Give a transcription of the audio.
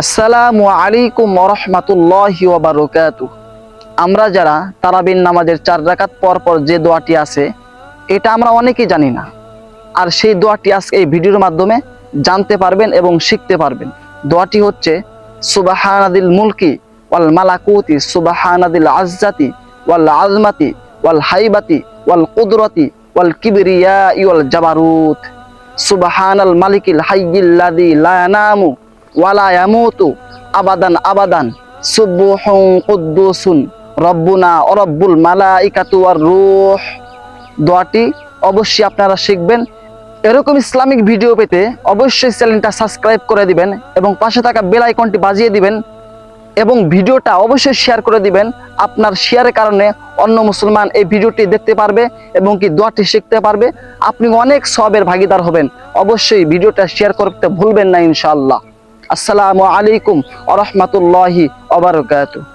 আসসালামু আলাইকুম ওয়া রাহমাতুল্লাহি ওয়া বারাকাতুহু। আমরা যারা তারাবির নামাজের 4 রাকাত পর পর যে দোয়াটি আছে, এটা আমরা অনেকেই জানি না। আর সেই দোয়াটি আজকে এই ভিডিওর মাধ্যমে জানতে পারবেন এবং শিখতে পারবেন। দোয়াটি হচ্ছে সুবহানাদিল মুলকি ওয়াল মালাকুতি সুবহানাদিল আজ্জাতি ওয়াল আজমাতি ওয়াল হাইবাতি ওয়াল কুদরতি ওয়াল কিবরিয়াই ওয়াল জাবারুত। সুবহানাল মালিকিল হাইয়িল্লাযী লা ইয়ানামু ওয়ালা ইয়ামুতু আবাদান আবাদান সুবহুন কুদ্দুসুন রব্বুনা ওয়া রব্বুল মালাইকাতু ওয়ার রূহ। দোয়াটি অবশ্যই আপনারা শিখবেন। এরকম ইসলামিক ভিডিও পেতে অবশ্যই চ্যানেলটা সাবস্ক্রাইব করে দিবেন এবং পাশে থাকা বেল আইকনটি বাজিয়ে দিবেন এবং ভিডিওটা অবশ্যই শেয়ার করে দিবেন। আপনার শেয়ারের কারণে অন্য মুসলমান এই ভিডিওটি দেখতে পারবে এবং কি দোয়াটি শিখতে পারবে। আপনি অনেক সওয়াবের ভাগীদার হবেন। অবশ্যই ভিডিওটা শেয়ার করতে ভুলবেন না ইনশাআল্লাহ। আসসালামু আলাইকুম ওয়া রাহমাতুল্লাহি ওয়া বারাকাতুহু।